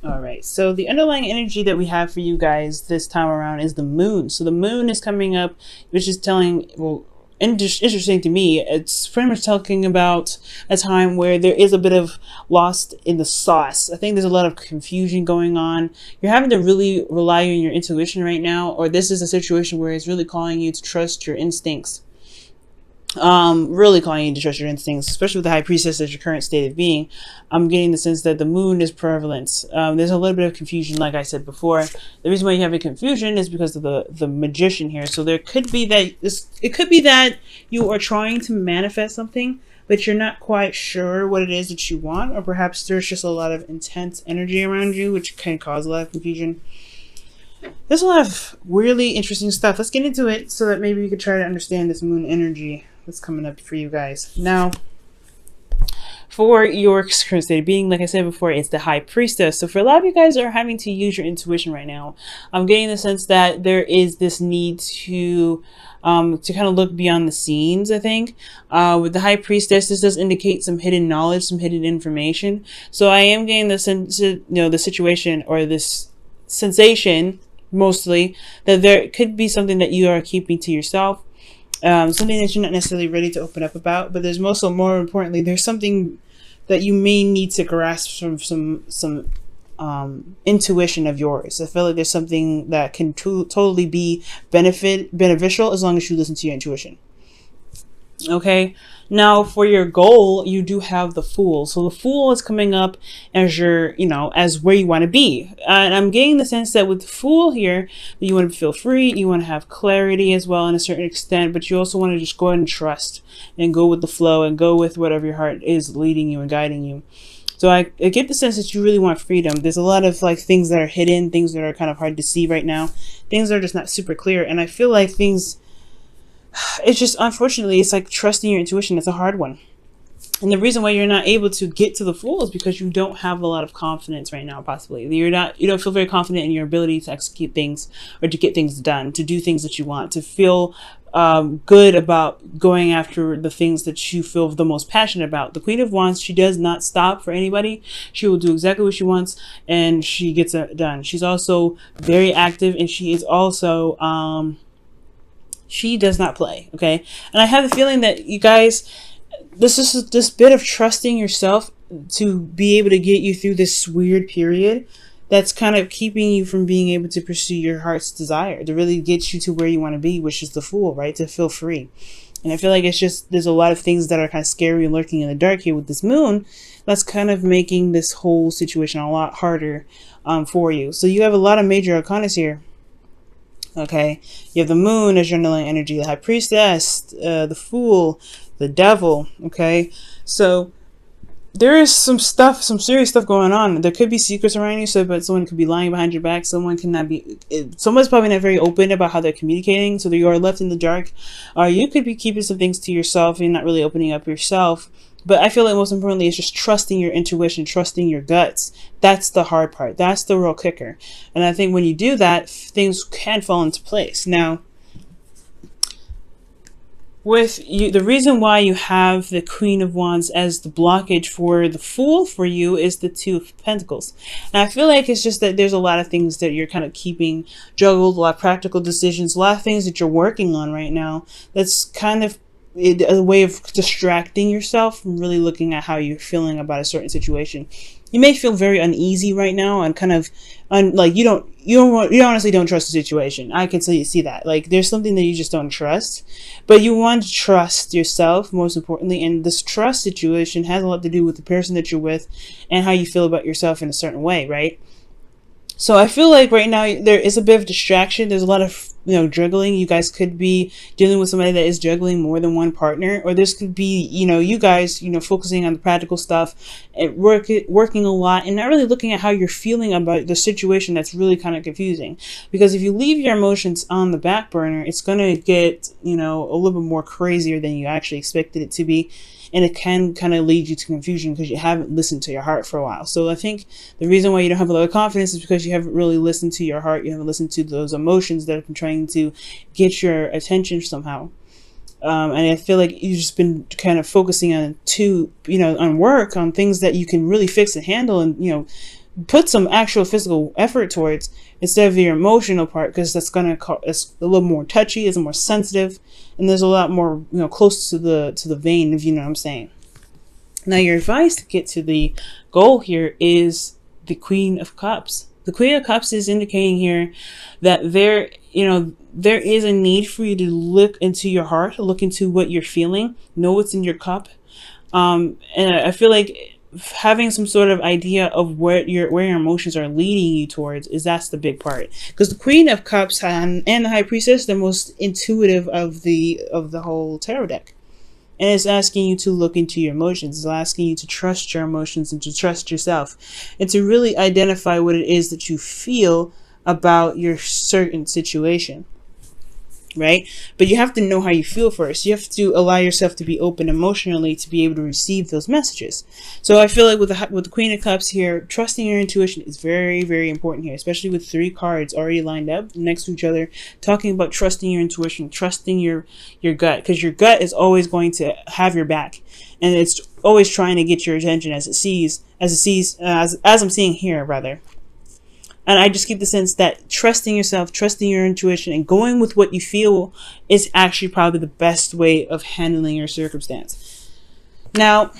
All right, so the underlying energy that we have for you guys this time around is the moon. So the moon is coming up, which is telling, well, interesting to me. It's pretty much talking about a time where there is a bit of lost in the sauce. I think there's a lot of confusion going on. You're having to really rely on your intuition right now, or this is a situation where it's really calling you to trust your instincts. Really calling you to trust your instincts, especially with the high priestess as your current state of being. I'm getting the sense that the moon is prevalent. There's a little bit of confusion, like I said before. The reason why you have a confusion is because of the magician here. So there could be that it could be that you are trying to manifest something, but you're not quite sure what it is that you want, or perhaps there's just a lot of intense energy around you, which can cause a lot of confusion. There's a lot of really interesting stuff. Let's get into it so that maybe we could try to understand this moon energy that's coming up for you guys. Now, for your current state of being, like I said before, it's the high priestess. So for a lot of you guys that are having to use your intuition right now, I'm getting the sense that there is this need to kind of look beyond the scenes. I think with the high priestess, this does indicate some hidden knowledge, some hidden information. So I am getting the sense, the situation or this sensation mostly that there could be something that you are keeping to yourself. Something that you're not necessarily ready to open up about, but there's also, more importantly, there's something that you may need to grasp from some intuition of yours. I feel like there's something that can totally be beneficial as long as you listen to your intuition. Okay, now for your goal, you do have the Fool. So the Fool is coming up as your, as where you want to be. And I'm getting the sense that with the Fool here, you want to feel free, you want to have clarity as well in a certain extent, but you also want to just go ahead and trust and go with the flow and go with whatever your heart is leading you and guiding you. So I get the sense that you really want freedom. There's a lot of things that are hidden, things that are kind of hard to see right now, things that are just not super clear. And I feel like it's just, unfortunately, it's like trusting your intuition. It's a hard one. And the reason why you're not able to get to the Fool is because you don't have a lot of confidence right now, possibly. You don't feel very confident in your ability to execute things or to get things done, to do things that you want, to feel good about going after the things that you feel the most passionate about. The Queen of Wands, she does not stop for anybody. She will do exactly what she wants and she gets it done. She's also very active, and she is also she does not play, okay? And I have the feeling that you guys, this bit of trusting yourself to be able to get you through this weird period that's kind of keeping you from being able to pursue your heart's desire, to really get you to where you want to be, which is the Fool, right? To feel free. And I feel like it's just, there's a lot of things that are kind of scary and lurking in the dark here with this moon. That's kind of making this whole situation a lot harder for you. So you have a lot of major arcanas here. Okay, you have the moon as your underlying energy, the high priestess, the Fool, the devil. Okay, so there is some serious stuff going on. There could be secrets around you, but someone could be lying behind your back. Someone's probably not very open about how they're communicating, so that you are left in the dark. Or you could be keeping some things to yourself and not really opening up yourself. But I feel like most importantly, it's just trusting your intuition, trusting your guts. That's the hard part. That's the real kicker. And I think when you do that, things can fall into place. Now, with you, the reason why you have the Queen of Wands as the blockage for the Fool for you is the Two of Pentacles. And I feel like it's just that there's a lot of things that you're kind of keeping juggled, a lot of practical decisions, a lot of things that you're working on right now. That's kind of a way of distracting yourself from really looking at how you're feeling about a certain situation. You may feel very uneasy right now and kind of like you honestly don't trust the situation. I can see that. Like there's something that you just don't trust, but you want to trust yourself most importantly. And this trust situation has a lot to do with the person that you're with and how you feel about yourself in a certain way, right? So I feel like right now there is a bit of distraction. There's a lot of, juggling. You guys could be dealing with somebody that is juggling more than one partner, or this could be, you guys, focusing on the practical stuff and working a lot and not really looking at how you're feeling about the situation. That's really kind of confusing, because if you leave your emotions on the back burner, it's going to get, a little bit more crazier than you actually expected it to be. And it can kind of lead you to confusion because you haven't listened to your heart for a while. So I think the reason why you don't have a lot of confidence is because you haven't really listened to your heart. You haven't listened to those emotions that have been trying to get your attention somehow. And I feel like you've just been kind of focusing on on work, on things that you can really fix and handle, and put some actual physical effort towards, instead of your emotional part, because that's gonna it's a little more touchy, it's more sensitive, and there's a lot more, you know, close to the vein, if you know what I'm saying. Now, your advice to get to the goal here is the Queen of Cups. The Queen of Cups is indicating here that there is a need for you to look into your heart, look into what you're feeling, know what's in your cup. And I feel like having some sort of idea of where your emotions are leading you towards that's the big part, because the Queen of Cups and the High Priestess, the most intuitive of the whole tarot deck. And it's asking you to look into your emotions. It's asking you to trust your emotions and to trust yourself, and to really identify what it is that you feel about your certain situation, right? But you have to know how you feel first. You have to allow yourself to be open emotionally to be able to receive those messages. So I feel like with the Queen of Cups here, trusting your intuition is very, very important here, especially with 3 cards already lined up next to each other, talking about trusting your intuition, trusting your gut, because your gut is always going to have your back, and it's always trying to get your attention as I'm seeing here, rather. And I just get the sense that trusting yourself, trusting your intuition, and going with what you feel is actually probably the best way of handling your circumstance. Now,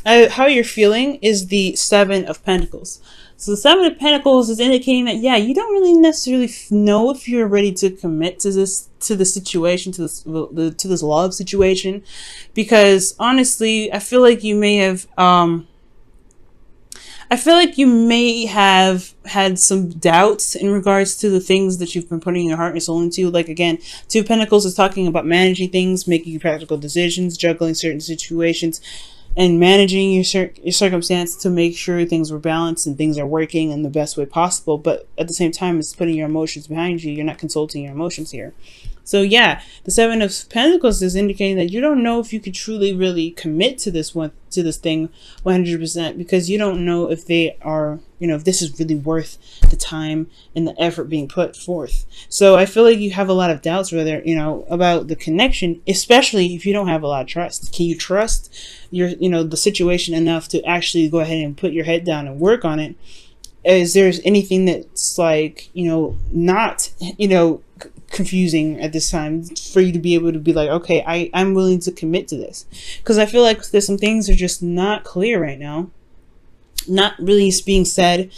how you're feeling is the 7 of Pentacles. So the 7 of Pentacles is indicating that, yeah, you don't really necessarily know if you're ready to commit to the situation, to this love situation, because honestly, I feel like you may have had some doubts in regards to the things that you've been putting your heart and soul into. Like, again, 2 of Pentacles is talking about managing things, making practical decisions, juggling certain situations, and managing your circumstance to make sure things were balanced and things are working in the best way possible. But at the same time, it's putting your emotions behind you. You're not consulting your emotions here. So yeah, the 7 of Pentacles is indicating that you don't know if you could truly really commit to this thing 100%, because you don't know if they are, if this is really worth the time and the effort being put forth. So I feel like you have a lot of doubts whether, about the connection, especially if you don't have a lot of trust. Can you trust the situation enough to actually go ahead and put your head down and work on it? Is there anything that's like, not, confusing at this time for you to be able to be like, okay, I'm willing to commit to this? Because I feel like there's some things that are just not clear right now, not really being said,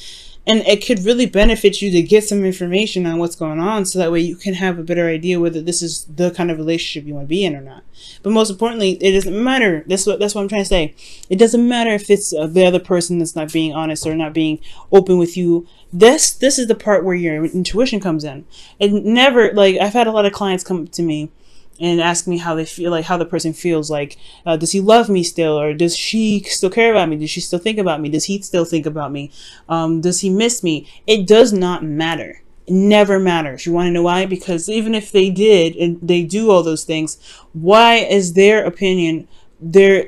and it could really benefit you to get some information on what's going on, so that way you can have a better idea whether this is the kind of relationship you want to be in or not. But most importantly, it doesn't matter. That's what I'm trying to say. It doesn't matter if it's the other person that's not being honest or not being open with you. This is the part where your intuition comes in. And never, like, I've had a lot of clients come to me and ask me how they feel, like how the person feels, like, does he love me still, or does she still care about me, does she still think about me, does he still think about me, does he miss me? It does not matter. It never matters. You want to know why? Because even if they did and they do all those things, why is their opinion the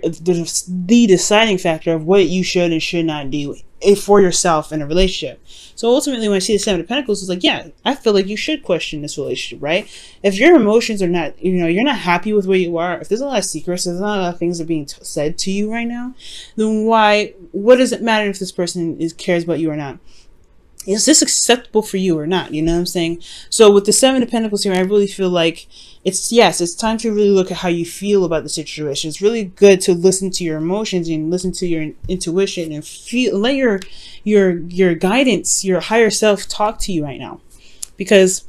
deciding factor of what you should and should not do for yourself in a relationship? So ultimately, when I see the 7 of Pentacles, it's like, yeah, I feel like you should question this relationship, right? If your emotions are not, you're not happy with where you are, if there's a lot of secrets, there's not a lot of things that are being said to you right now, then what does it matter if this person cares about you or not? Is this acceptable for you or not? You know what I'm saying? So with the 7 of Pentacles here, I really feel like it's time to really look at how you feel about the situation. It's really good to listen to your emotions and listen to your intuition and let your guidance, your higher self talk to you right now. Because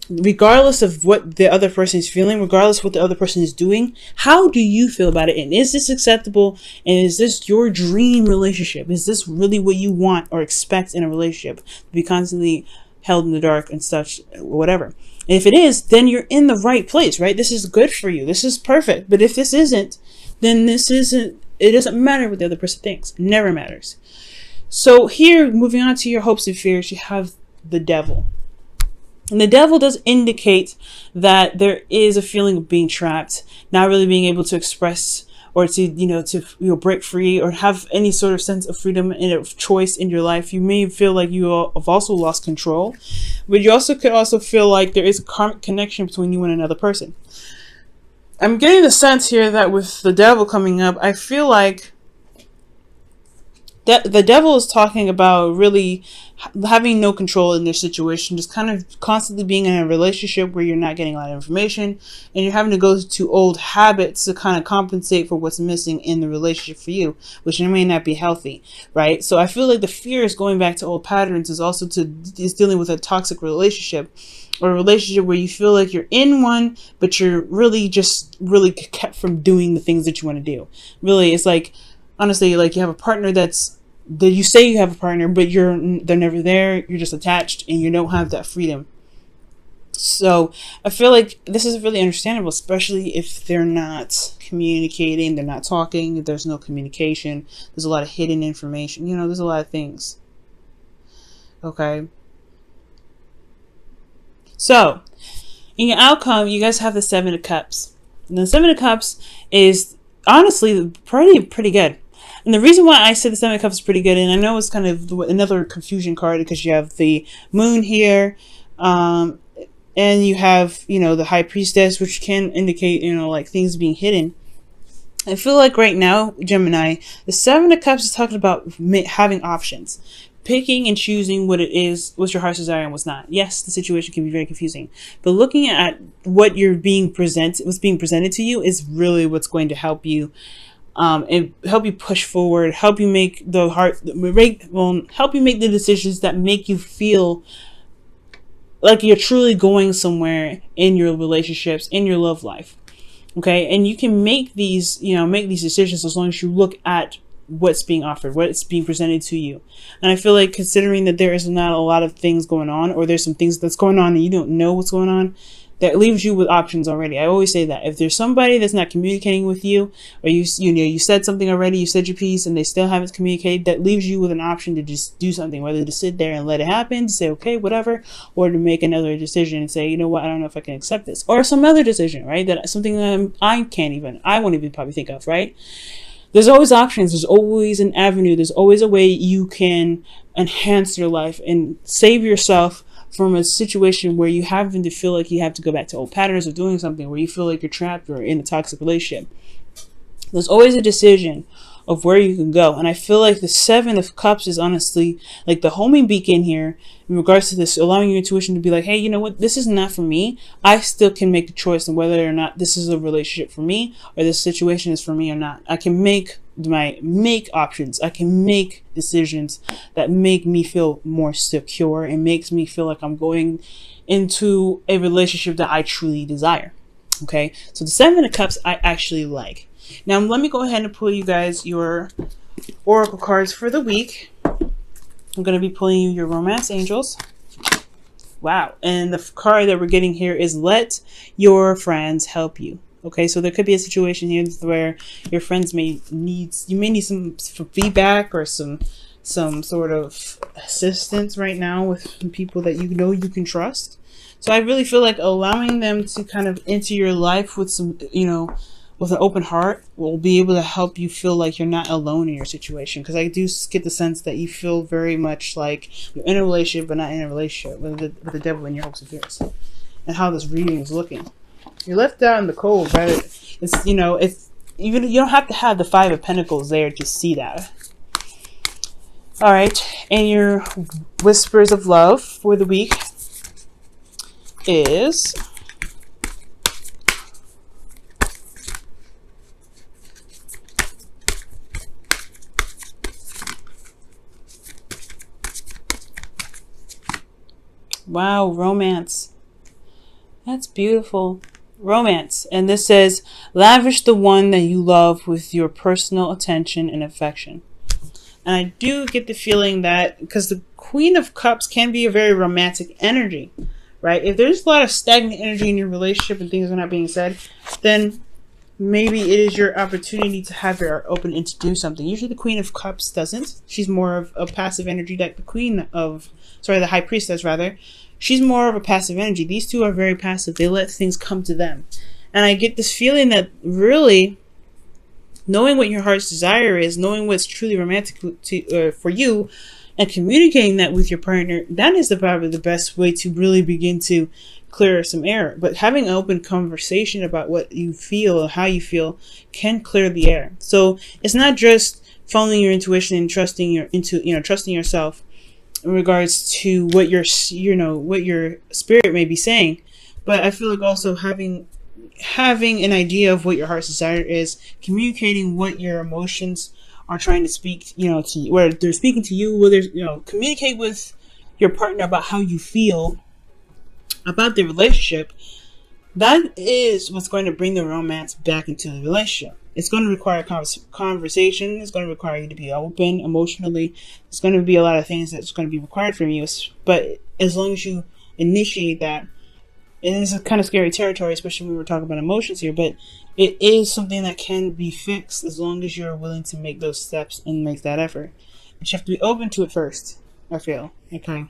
regardless of what the other person is feeling, regardless of what the other person is doing, how do you feel about it? And is this acceptable? And is this your dream relationship? Is this really what you want or expect in a relationship? To be constantly held in the dark and such, whatever. And if it is, then you're in the right place, right? This is good for you. This is perfect. But if this isn't, then it doesn't matter what the other person thinks. It never matters. So here, moving on to your hopes and fears, you have the Devil. And the Devil does indicate that there is a feeling of being trapped, not really being able to express or to break free or have any sort of sense of freedom and of choice in your life. You may feel like you have also lost control, but you could also feel like there is a karmic connection between you and another person. I'm getting the sense here that with the Devil coming up, I feel like the devil is talking about really having no control in their situation, just kind of constantly being in a relationship where you're not getting a lot of information and you're having to go to old habits to kind of compensate for what's missing in the relationship for you, which may not be healthy, right? So I feel like the fear is going back to old patterns, is dealing with a toxic relationship, or a relationship where you feel like you're in one, but you're really kept from doing the things that you want to do. Really, it's like, honestly, like you have a partner that you say you have a partner, but they're never there. You're just attached and you don't have that freedom. So I feel like this is really understandable, especially if they're not communicating, they're not talking, there's no communication, there's a lot of hidden information, there's a lot of things. Okay. So in your outcome, you guys have the Seven of Cups. And the Seven of Cups is honestly pretty good. And the reason why I said the Seven of Cups is pretty good, and I know it's kind of another confusion card because you have the Moon here, and you have, the High Priestess, which can indicate, like things being hidden. I feel like right now, Gemini, the Seven of Cups is talking about having options. Picking and choosing what it is, what's your heart's desire and what's not. Yes, the situation can be very confusing, but looking at what's being presented to you is really what's going to help you, and help you push forward, help you make help you make the decisions that make you feel like you're truly going somewhere in your relationships, in your love life. Okay, and you can make these decisions as long as you look at what's being offered, what's being presented to you. And I feel like, considering that there is not a lot of things going on, or there's some things that's going on and you don't know what's going on, that leaves you with options already. I always say that if there's somebody that's not communicating with you, or you said something already, you said your piece and they still haven't communicated, that leaves you with an option to just do something, whether to sit there and let it happen, to say okay, whatever, or to make another decision and say, you know what, I don't know if I can accept this, or some other decision, right? That something that I won't even probably think of, right? There's always options. There's always an avenue. There's always a way you can enhance your life and save yourself from a situation where you happen to feel like you have to go back to old patterns of doing something, where you feel like you're trapped or in a toxic relationship. There's always a decision of where you can go. And I feel like the Seven of Cups is honestly like the homing beacon here in regards to this, allowing your intuition to be like, hey, you know what, this is not for me. I still can make the choice on whether or not this is a relationship for me, or this situation is for me or not. I can make options. I can make decisions that make me feel more secure and makes me feel like I'm going into a relationship that I truly desire. Okay, so the Seven of Cups I actually like. Now let me go ahead and pull you guys your oracle cards for the week. I'm going to be pulling you your romance angels. Wow. And the card that we're getting here is let your friends help you. Okay, so there could be a situation here where your friends may need some feedback or some sort of assistance right now with people that you know you can trust. So I really feel like allowing them to kind of enter your life with some, with an open heart will be able to help you feel like you're not alone in your situation. Because I do get the sense that you feel very much like you're in a relationship, but not in a relationship with the devil in your hopes and fears. And how this reading is looking. You're left out in the cold, but it's it's even, you don't have to have the Five of Pentacles there to see that. All right, and your whispers of love for the week is wow, romance. That's beautiful. Romance. And this says, lavish the one that you love with your personal attention and affection. And I do get the feeling that, because the Queen of Cups can be a very romantic energy, right? If there's a lot of stagnant energy in your relationship and things are not being said, then maybe it is your opportunity to have your open and to do something. Usually the Queen of Cups doesn't. She's more of a passive energy, like the High Priestess rather. She's more of a passive energy. These two are very passive. They let things come to them. And I get this feeling that really knowing what your heart's desire is, knowing what's truly romantic for you, and communicating that with your partner, that is probably the best way to really begin to clear some air. But having an open conversation about what you feel, how you feel, can clear the air. So it's not just following your intuition and trusting yourself in regards to what what your spirit may be saying. But I feel like also having an idea of what your heart's desire is, communicating what your emotions are trying to speak, to where they're speaking to you, whether communicate with your partner about how you feel about the relationship. That is what's going to bring the romance back into the relationship. It's going to require conversation. It's going to require you to be open emotionally. It's going to be a lot of things that's going to be required from you. But as long as you initiate that, and it's a kind of scary territory, especially when we're talking about emotions here, but it is something that can be fixed as long as you're willing to make those steps and make that effort. But you have to be open to it first, I feel. Okay.